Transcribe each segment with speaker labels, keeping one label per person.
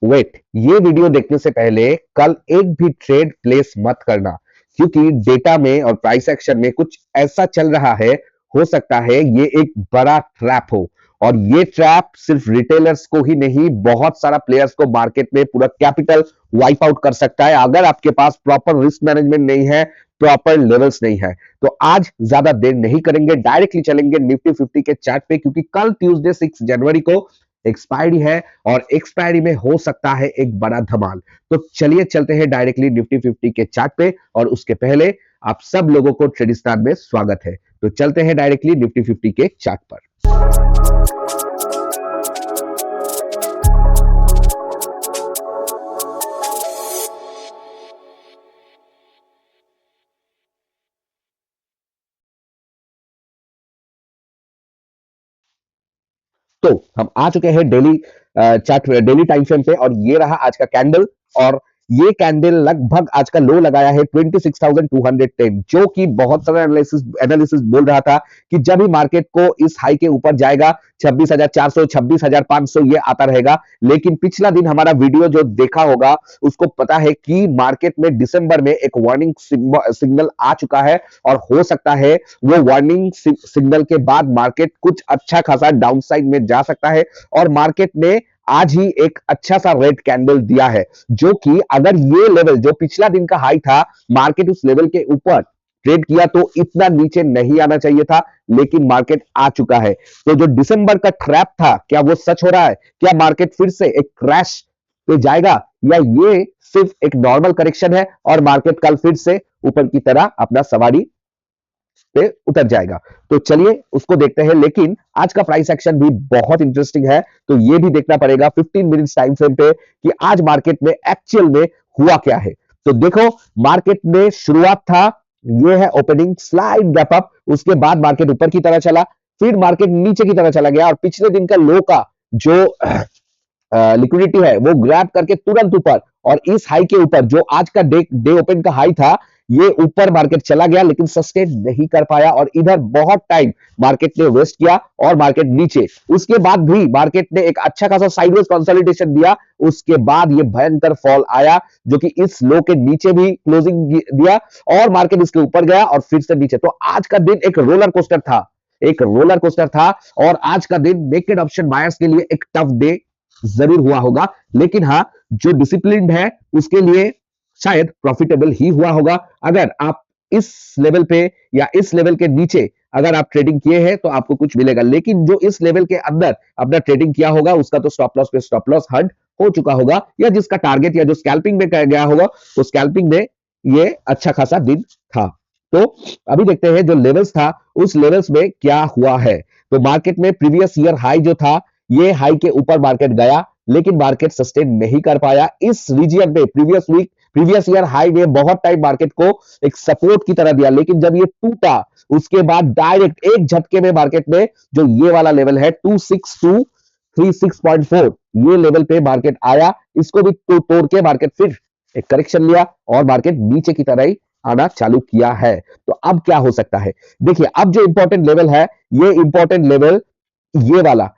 Speaker 1: Wait, ये video देखने से पहले कल एक भी ट्रेड प्लेस मत करना, क्योंकि डेटा में और प्राइस एक्शन में कुछ ऐसा चल रहा है। हो सकता है ये एक बड़ा ट्रैप हो, और ये ट्रैप सिर्फ रिटेलर्स को ही नहीं, बहुत सारा प्लेयर्स को मार्केट में पूरा कैपिटल वाइप आउट कर सकता है अगर आपके पास प्रॉपर रिस्क मैनेजमेंट नहीं है, प्रॉपर लेवल्स नहीं है। तो आज ज्यादा देर नहीं करेंगे, डायरेक्टली चलेंगे निफ्टी 50 के चार्ट पे, क्योंकि कल ट्यूसडे 6 जनवरी को एक्सपायरी है और एक्सपायरी में हो सकता है एक बड़ा धमाल। तो चलिए चलते हैं डायरेक्टली निफ्टी 50 के चार्ट पे, और उसके पहले आप सब लोगों को ट्रेडिस्तान में स्वागत है। तो चलते हैं डायरेक्टली निफ्टी 50 के चार्ट पर। तो हम आ चुके हैं daily chart, daily time frame पे, और ये रहा आज का कैंडल। और ये कैंडल लगभग आज का लो लगाया है 26,210, जो कि बहुत सारा एनालिसिस एनालिसिस बोल रहा था कि जब भी मार्केट को इस हाई के ऊपर जाएगा 26,400 26,500 ये आता रहेगा। लेकिन पिछला दिन हमारा वीडियो जो देखा होगा उसको पता है कि मार्केट में दिसंबर में एक वार्निंग सिग्नल आ चुका है, और हो सकता है वो वार्निंग सिग्नल के बाद मार्केट कुछ अच्छा खासा डाउनसाइड में जा सकता है। और मार्केट ने आज ही एक अच्छा सा रेड कैंडल दिया है, जो कि अगर ये लेवल जो पिछला दिन का हाई था, मार्केट उस लेवल के ऊपर ट्रेड किया तो इतना नीचे नहीं आना चाहिए था, लेकिन मार्केट आ चुका है। तो जो दिसंबर का ट्रैप था, क्या वो सच हो रहा है? क्या मार्केट फिर से एक क्रैश पे जाएगा, या ये सिर्फ एक नॉर्मल करेक्शन है और मार्केट कल फिर से ऊपर की तरह अपना सवारी पे उतर जाएगा? तो चलिए उसको देखते हैं। लेकिन आज का प्राइस एक्शन भी बहुत इंटरेस्टिंग है, तो ये भी देखना पड़ेगा 15 मिनट्स टाइम फ्रेम पे कि आज मार्केट में एक्चुअल में हुआ क्या है। तो देखो, मार्केट में शुरुआत था, ये है ओपनिंग स्लाइड गैप अप, उसके बाद मार्केट ऊपर की तरह चला, फिर मार्केट नीचे की तरह चला गया, और पिछले दिन का लो का जो लिक्विडिटी है वो ग्रैब करके तुरंत ऊपर, और इस हाई के ऊपर जो आज का डे ओपन का हाई था, ये ऊपर मार्केट चला गया, लेकिन सस्टेन नहीं कर पाया, और इधर बहुत टाइम मार्केट ने वेस्ट किया और मार्केट नीचे। उसके बाद भी मार्केट ने एक अच्छा खासा साइडवेज कंसोलिडेशन दिया, उसके बाद ये भयंकर फॉल आया, जो कि इस लो के नीचे भी क्लोजिंग दिया, और मार्केट इसके ऊपर गया और फिर से नीचे। तो आज का दिन एक रोलर कोस्टर था, एक रोलर कोस्टर था। और आज का दिन नेकेड ऑप्शन बायर्स के लिए एक टफ डे जरूर हुआ होगा, लेकिन हाँ, जो डिसिप्लिन्ड है उसके लिए शायद प्रॉफिटेबल ही हुआ होगा। अगर आप इस लेवल पे या इस लेवल के नीचे अगर आप ट्रेडिंग किए हैं तो आपको कुछ मिलेगा, लेकिन जो इस लेवल के अंदर अपना ट्रेडिंग किया होगा उसका तो स्टॉप लॉस पे स्टॉप लॉस हट हो चुका होगा, या जिसका टारगेट या जो स्कैल्पिंग में गया होगा तो स्कैल्पिंग में ये अच्छा खासा दिन था। तो अभी देखते हैं जो लेवल्स था उस लेवल्स में क्या हुआ है। तो मार्केट में प्रीवियस ईयर हाई जो था, ये हाई के ऊपर मार्केट गया, लेकिन मार्केट सस्टेन नहीं कर पाया इस रीजन में। प्रीवियस ईयर हाई ने बहुत टाइम मार्केट को एक सपोर्ट की तरह दिया, लेकिन जब ये टूटा उसके बाद डायरेक्ट एक झटके में मार्केट में जो ये वाला लेवल है 26236.4, ये लेवल पे मार्केट आया, इसको भी तोड़ के मार्केट फिर एक करेक्शन लिया और मार्केट नीचे की तरह ही आना चालू किया है। तो अब क्या हो सकता है? देखिए, अब जो इंपॉर्टेंट लेवल है, ये इंपॉर्टेंट लेवल ये वाला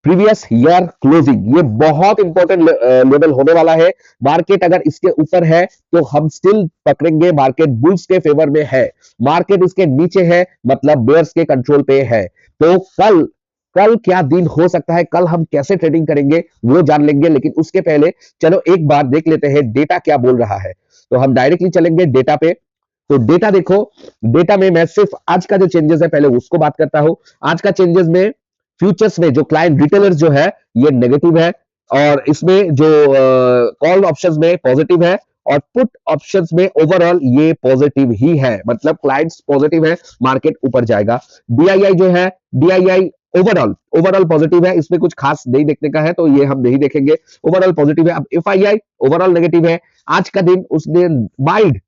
Speaker 1: प्रीवियस ईयर क्लोजिंग, ये बहुत इंपॉर्टेंट लेवल होने वाला है। मार्केट अगर इसके ऊपर है तो हम स्टिल पकड़ेंगे, मार्केट बुल्स के फेवर में है। मार्केट इसके नीचे है मतलब बेयर्स के कंट्रोल पे है। तो कल कल क्या दिन हो सकता है, कल हम कैसे ट्रेडिंग करेंगे वो जान लेंगे, लेकिन उसके पहले चलो एक बार देख लेते हैं डेटा क्या बोल रहा है। तो हम डायरेक्टली चलेंगे डेटा पे। तो डेटा देखो, डेटा में मैं सिर्फ आज का जो चेंजेस है पहले उसको बात करता हूं। आज का चेंजेस में फ्यूचर्स में जो क्लाइंट रिटेलर्स जो है ये नेगेटिव है, और इसमें जो कॉल ऑप्शंस में पॉजिटिव है, और पुट ऑप्शंस में ओवरऑल ये पॉजिटिव ही है, मतलब क्लाइंट्स पॉजिटिव है, मार्केट ऊपर जाएगा। डीआईआई जो है, डीआईआई ओवरऑल ओवरऑल पॉजिटिव है, इसमें कुछ खास नहीं देखने का है तो ये हम नहीं देखेंगे, ओवरऑल पॉजिटिव है। अब एफआईआई ओवरऑल नेगेटिव है। आज का दिन उसने माइल्ड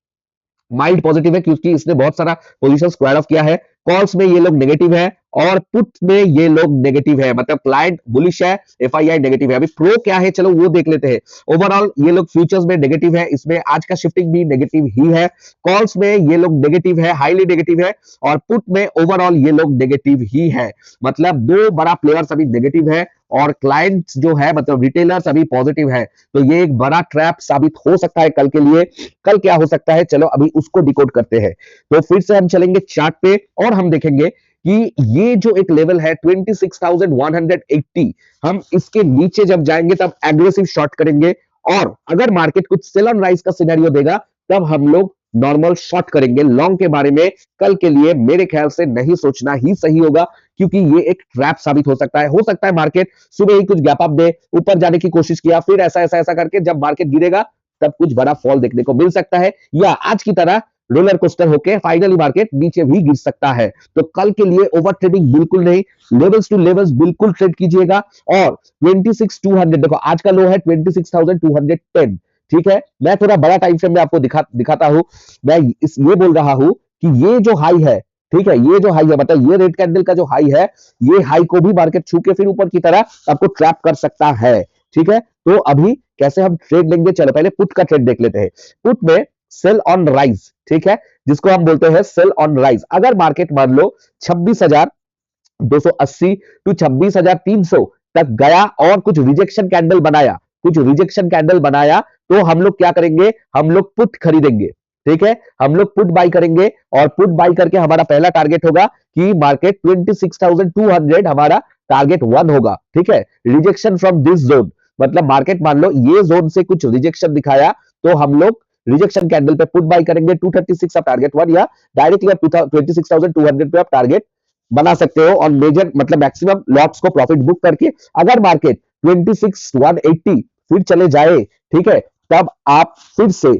Speaker 1: माइल्ड पॉजिटिव है, क्योंकि इसने बहुत सारा पोजीशन स्क्वायर ऑफ किया है। कॉल्स में ये लोग नेगेटिव है और पुट में ये लोग नेगेटिव है, मतलब क्लाइंट बुलिश है, एफआईआई नेगेटिव है। अभी प्रो क्या है चलो वो देख लेते हैं। ओवरऑल ये लोग फ्यूचर्स में नेगेटिव है, इसमें आज का शिफ्टिंग भी नेगेटिव ही है। कॉल्स में ये लोग नेगेटिव है, हाईली नेगेटिव है, और पुट में ओवरऑल ये लोग नेगेटिव ही है। मतलब दो बड़ा प्लेयर्स अभी नेगेटिव है, और क्लाइंट्स जो है मतलब रिटेलर्स अभी पॉजिटिव है, तो ये एक बड़ा ट्रैप साबित हो सकता है कल के लिए। कल क्या हो सकता है, चलो अभी उसको डिकोड करते हैं। तो फिर से हम चलेंगे चार्ट पे और हम देखेंगे कि ये जो एक लेवल है 26,180, हम इसके नीचे जब जाएंगे तब एग्रेसिव शॉर्ट करेंगे, और अगर मार्केट कुछ सेल ऑन राइज का सिनेरियो देगा तब हम लोग नॉर्मल शॉर्ट करेंगे। लॉन्ग के बारे में कल के लिए मेरे ख्याल से नहीं सोचना ही सही होगा, क्योंकि ये एक ट्रैप साबित हो सकता है। हो सकता है मार्केट सुबह ही कुछ गैप अप दे, ऊपर जाने की कोशिश किया, फिर ऐसा ऐसा ऐसा करके जब मार्केट गिरेगा तब कुछ बड़ा फॉल देखने को मिल सकता है, या आज की तरह रोलर कोस्टर होके फाइनली मार्केट नीचे भी गिर सकता है। तो कल के लिए ओवर ट्रेडिंग बिल्कुल नहीं, लेवल्स टू लेवल्स बिल्कुल ट्रेड कीजिएगा। और 26,200 देखो आज का लो है 26,210, ठीक है। मैं थोड़ा बड़ा टाइम फ्रेम में आपको दिखाता हूं। मैं ये बोल रहा हूं कि ये जो हाई है, ठीक है, ये जो हाई है मतलब ये रेड कैंडल का जो हाई है, ये हाई को भी मार्केट छू के फिर ऊपर की तरह आपको ट्रैप कर सकता है, ठीक है। तो अभी कैसे हम ट्रेड लेंगे, चलो पहले पुट का ट्रेड देख लेते हैं। पुट में सेल ऑन राइज, ठीक है, जिसको हम बोलते हैं सेल ऑन राइज। अगर मार्केट मान लो 26,280 टू 26,300 तक गया और कुछ रिजेक्शन कैंडल बनाया, कुछ रिजेक्शन कैंडल बनाया, तो हम लोग क्या करेंगे, हम लोग पुट खरीदेंगे, ठीक है। हम लोग पुट बाई करेंगे, और पुट बाई करके हमारा पहला टारगेट होगा कि मार्केट 26,200 हमारा टारगेट 1 होगा, ठीक है। रिजेक्शन फ्रॉम दिस जोन, मतलब मार्केट मान लो ये जोन से कुछ रिजेक्शन दिखाया, तो हम लोग रिजेक्शन कैंडल पे पुट बाई करेंगे 236 ऑफ टारगेट 1, या डायरेक्टली आप 26,200 पे आप टारगेट बना सकते हो और मेजर मतलब मैक्सिमम लॉट्स को प्रॉफिट बुक करके। अगर मार्केट 26,180 फिर चले जाए, ठीक है, तब आप फिर से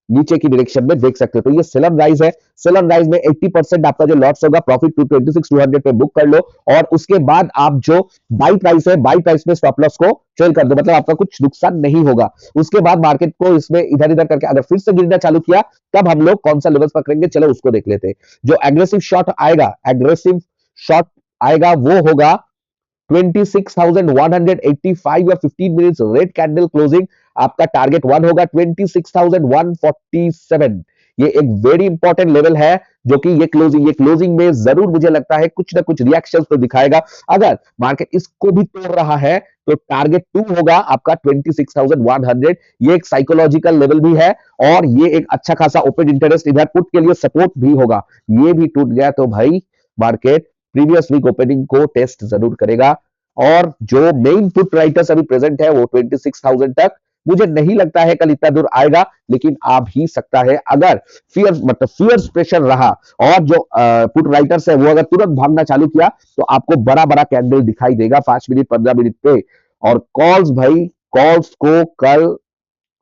Speaker 1: नीचे की डायरेक्शन में देख सकते हो। तो ये सेल ऑन राइज है, सेल ऑन राइज में 80% आपका जो लॉट्स होगा प्रॉफिट 26,200 पे बुक कर लो, और उसके बाद आप जो बाई प्राइस है, बाई प्राइस में स्टॉप लॉस को ट्रेल कर दो, मतलब आपका कुछ नुकसान नहीं होगा। उसके बाद मार्केट को इसमें इधर इधर करके अगर फिर से गिरना चालू किया, तब हम लोग कौन सा लेवल्स पकड़ेंगे, चलो उसको देख लेते हैं। जो एग्रेसिव शॉट आएगा, एग्रेसिव शॉट आएगा वो होगा 26,185 या 15 मिनट्स रेड कैंडल क्लोजिंग, आपका टारगेट 1 होगा 26,147। ये एक वेरी इंपॉर्टेंट लेवल है, जो कि ये क्लोजिंग में जरूर मुझे लगता है कुछ ना कुछ रिएक्शन तो दिखाएगा। अगर मार्केट इसको भी तोड़ रहा है तो टारगेट 2 होगा आपका 26,100। ये एक साइकोलॉजिकल लेवल भी है, और ये एक अच्छा खासा ओपन इंटरेस्ट इधर पुट के लिए सपोर्ट भी होगा। ये भी टूट गया तो भाई मार्केट प्रीवियस वीक ओपनिंग को टेस्ट जरूर करेगा। और जो मेन पुट राइटर्स अभी प्रेजेंट है वो 26,000 तक, मुझे नहीं लगता है कल इतना दूर आएगा, लेकिन आ भी सकता है अगर फियर्स प्रेशर रहा, और जो पुट राइटर्स है वो अगर तुरंत भागना चालू किया तो आपको बड़ा बड़ा कैंडल दिखाई देगा 5 मिनट 15 मिनट पे। और कॉल्स भाई, कॉल्स को कल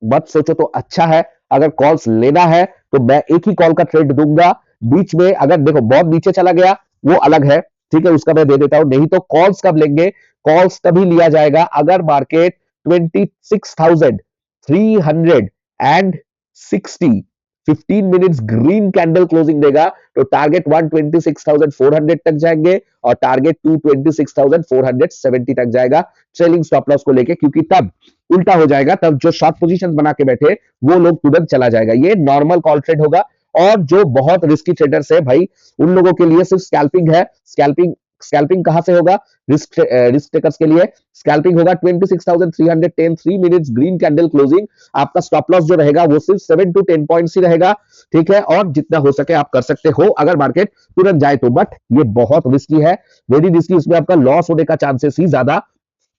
Speaker 1: मत सोचो तो अच्छा है। अगर कॉल्स लेना है तो मैं एक ही कॉल का ट्रेड दूंगा। बीच में अगर देखो बहुत नीचे चला गया वो अलग है, ठीक है, उसका मैं दे देता हूं। नहीं तो कॉल्स कब लेंगे, कॉल्स तभी लिया जाएगा अगर market 26,360 15 minutes green candle closing देगा, तो टारगेट 126,400 तक जाएंगे और टारगेट 226,470 तक जाएगा ट्रेलिंग स्टॉप लॉस को लेके, क्योंकि तब उल्टा हो जाएगा, तब जो शॉर्ट पोजीशन बना के बैठे वो लोग तुरंत चला जाएगा। ये नॉर्मल कॉल ट्रेड होगा। और जो बहुत रिस्की ट्रेडर्स है भाई, उन लोगों के लिए सिर्फ स्कैल्पिंग है। स्कैल्पिंग स्कैल्पिंग कहां से होगा, रिस्क टेकर्स के लिए स्कैल्पिंग होगा 26,310 3 मिनट्स ग्रीन कैंडल क्लोजिंग। आपका स्टॉप लॉस जो रहेगा वो सिर्फ 7 to 10 पॉइंट्स ही रहेगा, ठीक है, और जितना हो सके आप कर सकते हो अगर मार्केट तुरंत जाए तो। बट ये बहुत रिस्की है, वेरी रिस्की, उसमें आपका लॉस होने का चांसेस ही ज्यादा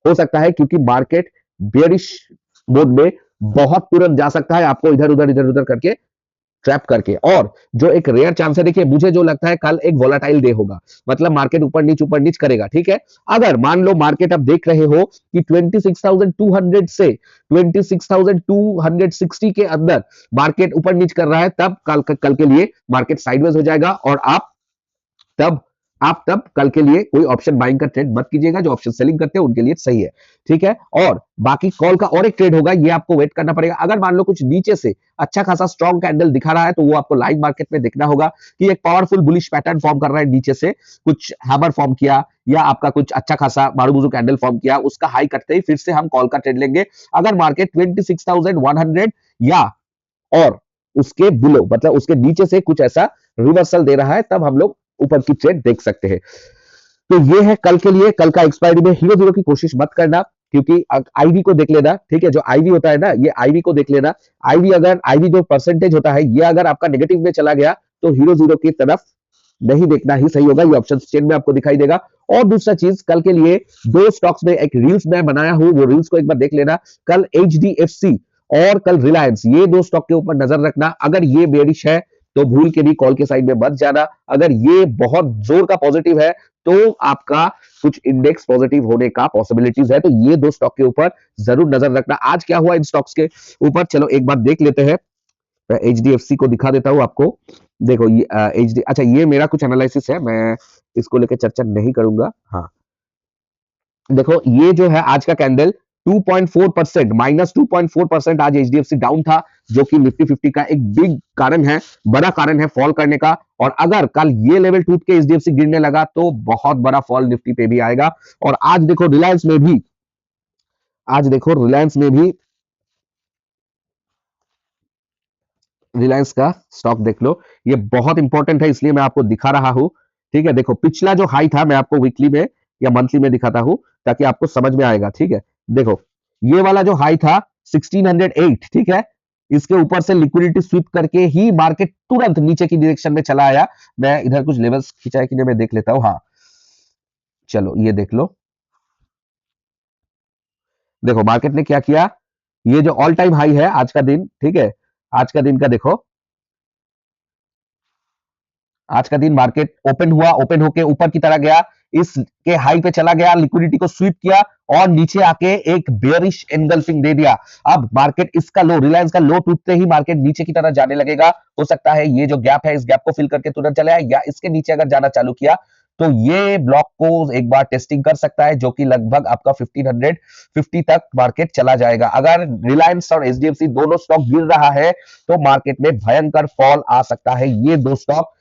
Speaker 1: हो सकता है, क्योंकि मार्केट बेरिश मोड में बहुत तुरंत जा सकता है, आपको इधर उधर करके ट्रैप करके। और जो एक रेयर चांस है, देखिए मुझे जो लगता है कल एक वोलाटाइल डे होगा, मतलब मार्केट ऊपर नीच करेगा, ठीक है। अगर मान लो मार्केट आप देख रहे हो कि 26,200 से 26,260 के अंदर मार्केट ऊपर नीच कर रहा है, तब कल के लिए मार्केट साइडवेज हो जाएगा, और आप तब कल के लिए कोई ऑप्शन बाइंग का ट्रेड मत कीजिएगा। जो ऑप्शन सेलिंग करते हैं उनके लिए सही है, ठीक है। और बाकी कॉल का और एक ट्रेड होगा, ये आपको वेट करना पड़ेगा। अगर मान लो कुछ नीचे से अच्छा खासा स्ट्रॉन्ग कैंडल दिखा रहा है, तो वो आपको लाइव मार्केट में देखना होगा कि एक पावरफुल बुलिश पैटर्न फॉर्म कर रहा है, नीचे से कुछ हैमर फॉर्म किया, या आपका कुछ अच्छा खासा मारूमुजू कैंडल फॉर्म किया, उसका हाई कटते ही फिर से हम कॉल का ट्रेड लेंगे। अगर मार्केट 26,100 या और उसके बिलो, मतलब उसके नीचे से कुछ ऐसा रिवर्सल दे रहा है, तब हम लोग ऊपर की ट्रेड देख सकते हैं। तो ये है कल के लिए। कल का एक्सपायरी में हीरो जीरो की कोशिश मत करना, क्योंकि आईवी को देख लेना, ठीक है, जो आईवी होता है ना, ये आईवी को देख लेना। आईवी अगर आईवी जो परसेंटेज होता है, ये अगर आपका नेगेटिव में चला गया तो हीरो जीरो की तरफ नहीं देखना ही सही होगा। ये ऑप्शन चेन में आपको दिखाई देगा। और दूसरा चीज, कल के लिए दो स्टॉक्स में एक रील्स मैं बनाया हूं, वो रील्स को एक बार देख लेना। कल एचडीएफसी और कल रिलायंस, ये दो स्टॉक के ऊपर नजर रखना। अगर ये बेरिश है तो भूल के भी कॉल के साइड में मत जाना। अगर ये बहुत जोर का पॉजिटिव है तो आपका कुछ इंडेक्स पॉजिटिव होने का पॉसिबिलिटीज है। तो ये दो स्टॉक के ऊपर जरूर नजर रखना। आज क्या हुआ इन स्टॉक्स के ऊपर, चलो एक बार देख लेते हैं। मैं एचडीएफसी को दिखा देता हूं आपको। देखो ये अच्छा, ये मेरा कुछ एनालिसिस है, मैं इसको लेकर चर्चा नहीं करूंगा। हाँ, देखो ये जो है आज का कैंडल 2.4% -2.4% आज एचडीएफसी डाउन था, जो कि निफ्टी 50 का एक बिग कारण है, बड़ा कारण है फॉल करने का। और अगर कल ये लेवल टूट के एचडीएफसी गिरने लगा तो बहुत बड़ा फॉल निफ्टी पे भी आएगा। और आज देखो रिलायंस में भी, आज देखो रिलायंस में भी, रिलायंस का स्टॉक देख लो, ये बहुत इंपॉर्टेंट है इसलिए मैं आपको दिखा रहा हूं। ठीक है, देखो पिछला जो हाई था, मैं आपको वीकली में या मंथली में दिखाता हूं ताकि आपको समझ में आएगा। ठीक है, देखो ये वाला जो हाई था 1608, ठीक है, इसके ऊपर से लिक्विडिटी स्वीप करके ही मार्केट तुरंत नीचे की डायरेक्शन में चला आया। मैं इधर कुछ लेवल्स खिंचाए कि नहीं मैं देख लेता हूं। हाँ, चलो ये देख लो, देखो मार्केट ने क्या किया, ये जो ऑल टाइम हाई है आज का दिन, ठीक है, आज का दिन का देखो, आज का दिन मार्केट ओपन हुआ, ओपन होके ऊपर की तरह गया, इसके हाई पे चला गया, लिक्विडिटी को स्वीप किया और नीचे आके एक बेयरिश एनगल्फिंग दे दिया। अब मार्केट इसका लो, रिलायंस का लो टूटते ही मार्केट नीचे की तरह जाने लगेगा। हो सकता है ये जो गैप है, इस गैप को फिल करके तुरंत चले आए, या इसके नीचे अगर जाना चालू किया तो ये ब्लॉक को एक बार टेस्टिंग कर सकता है, जो कि लगभग आपका 1550 तक मार्केट चला जाएगा। अगर रिलायंस और एचडीएफसी दोनों स्टॉक गिर रहा है तो मार्केट में भयंकर फॉल आ सकता है। ये दो स्टॉक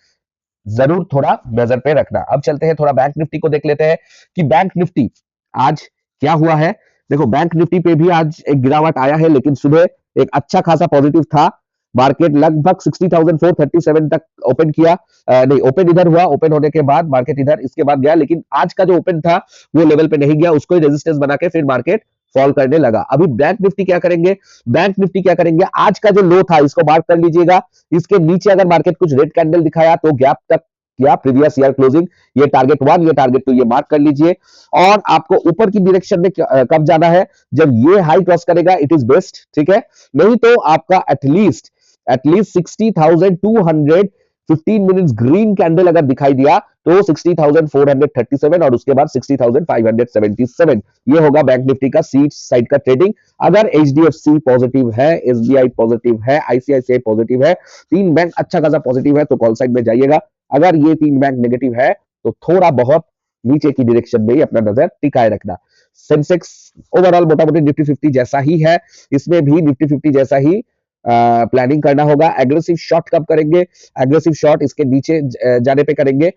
Speaker 1: जरूर थोड़ा नजर पे रखना। अब चलते हैं थोड़ा बैंक निफ्टी को देख लेते हैं कि बैंक निफ्टी आज क्या हुआ है। देखो बैंक निफ्टी पे भी आज एक गिरावट आया है, लेकिन सुबह एक अच्छा खासा पॉजिटिव था। मार्केट लगभग 60,437 तक ओपन किया, नहीं ओपन इधर हुआ, ओपन होने के बाद मार्केट इधर इसके बाद गया, लेकिन आज का जो ओपन था वो लेवल पे नहीं गया, उसको ही रेजिस्टेंस बना के फिर मार्केट फॉल करने लगा। अभी बैंक निफ्टी क्या करेंगे, बैंक निफ्टी क्या करेंगे, आज का जो लो था इसको मार्क कर लीजिएगा। इसके नीचे अगर मार्केट कुछ रेड कैंडल दिखाया तो गैप तक किया प्रीवियस ईयर क्लोजिंग, ये टारगेट 1, ये टारगेट 2, ये मार्क कर लीजिए। और आपको ऊपर की डायरेक्शन में कब जाना है, जब ये हाई क्रॉस करेगा इट इज बेस्ट, ठीक है, नहीं तो आपका एटलीस्ट 60,215 मिनट्स ग्रीन कैंडल अगर दिखाई दिया तो 60,437 और उसके बाद 60,577, ये होगा बैंक निफ्टी का सीट साइड का ट्रेडिंग। अगर एचडीएफसी पॉजिटिव है, एसबीआई पॉजिटिव है, आईसीआईसीआई पॉजिटिव है, तीन बैंक अच्छा खासा पॉजिटिव है तो कॉल साइड में जाइएगा। अगर ये तीन बैंक नेगेटिव है तो थोड़ा बहुत नीचे की डायरेक्शन में ही अपना नजर टिकाए रखना। सेंसेक्स ओवरऑल मोटा मोटी निफ्टी 50 जैसा ही है, इसमें भी निफ्टी 50 जैसा ही प्लानिंग करना होगा। एग्रेसिव शॉट कब करेंगे, एग्रेसिव शॉट इसके नीचे जाने पे करेंगे,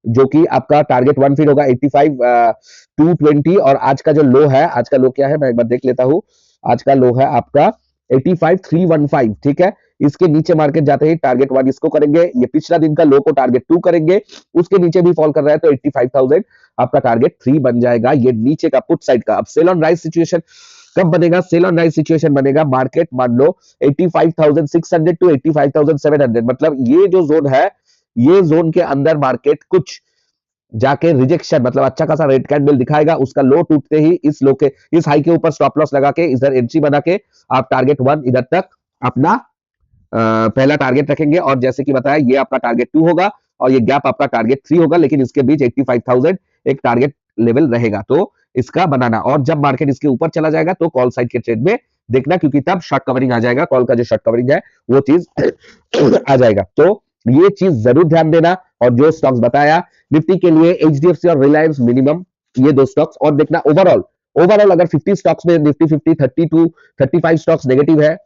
Speaker 1: जो कि आपका टारगेट 1 फिर होगा 85,220। और आज का जो लो है, आज का लो क्या है मैं एक बार देख लेता हूं। आज का लो है आपका 85,315, ठीक है, इसके नीचे मार्केट जाते ही टारगेट 1 इसको करेंगे, ये पिछला दिन का लो को टारगेट 2 करेंगे, उसके नीचे भी फॉल कर रहा है तो 85,000 आपका टारगेट 3 बन जाएगा, ये नीचे का पुट साइड का। अब सेल ऑन राइज सिचुएशन कब बनेगा, सेल ऑन राइज सिचुएशन बनेगा मार्केट मान लो 85,600 टू 85,700, मतलब ये जो जोन है, ये जोन के अंदर मार्केट कुछ जाके रिजेक्शन, मतलब अच्छा खासा रेड कैंडल दिखाएगा, उसका लो टूटते ही इस लो के, इस हाई के ऊपर स्टॉप लॉस लगा के इधर एंट्री बना के आप टारगेट 1 इधर तक अपना पहला टारगेट रखेंगे। और जैसे कि बताया ये आपका टारगेट 2 होगा और ये गैप आपका टारगेट 3 होगा, लेकिन इसके बीच 85,000 एक टारगेट लेवल रहेगा, तो इसका बनाना। और जब मार्केट इसके ऊपर चला जाएगा तो कॉल साइड के ट्रेड में देखना, क्योंकि तब शॉर्ट कवरिंग आ जाएगा, कॉल का जो शॉर्ट कवरिंग है वो चीज आ जाएगा, तो ये चीज जरूर ध्यान देना। और जो स्टॉक्स बताया निफ्टी के लिए एचडीएफसी और रिलायंस मिनिमम, ये दो स्टॉक्स। और देखना ओवरऑल, ओवरऑल अगर 50 स्टॉक्स में निफ्टी 50 30 टू 35 स्टॉक्स नेगेटिव है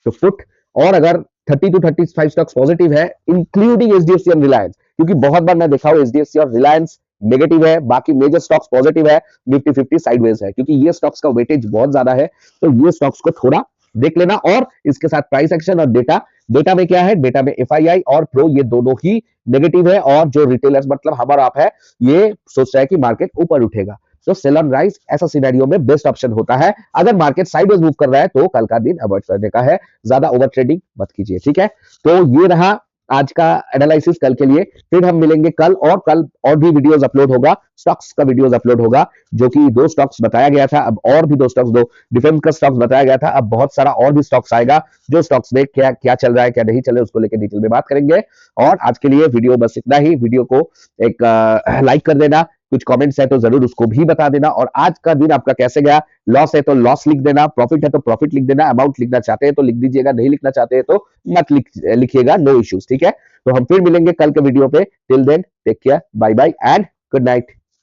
Speaker 1: तो फुट, और अगर 30 टू 35 स्टॉक्स पॉजिटिव है इंक्लूडिंग एचडीएफसी और रिलायंस, क्योंकि बहुत बार मैं देखा हूं एचडीएफसी और रिलायंस नेगेटिव है, बाकी मेजर स्टॉक्स पॉजिटिव है, निफ्टी 50 साइडवेज है, क्योंकि ये स्टॉक्स का वेटेज बहुत ज्यादा है, तो ये स्टॉक्स को थोड़ा देख लेना। और इसके साथ प्राइस एक्शन और डेटा, डेटा में क्या है, डेटा में एफआईआई और प्रो ये दोनों ही नेगेटिव है और जो रिटेलर्स मतलब हम और आप है ये सोच रहा है कि मार्केट ऊपर उठेगा। तो सेल ऑन राइज ऐसा सिनेरियो में बेस्ट ऑप्शन होता है। अगर मार्केट साइडवेज मूव कर रहा है तो कल का दिन अवॉइड करने का है, ज्यादा ओवर ट्रेडिंग मत कीजिए, ठीक है। तो ये रहा आज का एनालिसिस कल के लिए। फिर हम मिलेंगे कल और भी वीडियोस अपलोड होगा, स्टॉक्स का वीडियोस अपलोड होगा, जो कि 2 स्टॉक्स बताया गया था, अब और भी 2 स्टॉक्स, 2 डिफेंस का स्टॉक्स बताया गया था, अब बहुत सारा और भी स्टॉक्स आएगा। जो स्टॉक्स में क्या क्या चल रहा है क्या नहीं चल रहा है उसको लेकर डिटेल में बात करेंगे। और आज के लिए वीडियो बस इतना ही। वीडियो को एक लाइक कर देना, कुछ कमेंट्स है तो जरूर उसको भी बता देना, और आज का दिन आपका कैसे गया, लॉस है तो लॉस लिख देना, प्रॉफिट है तो प्रॉफिट लिख देना, अमाउंट लिखना चाहते हैं तो लिख दीजिएगा, नहीं लिखना चाहते हैं तो मत लिखिएगा, नो इश्यूज, ठीक है। तो हम फिर मिलेंगे कल के वीडियो पे। Till then take care, bye bye and good night.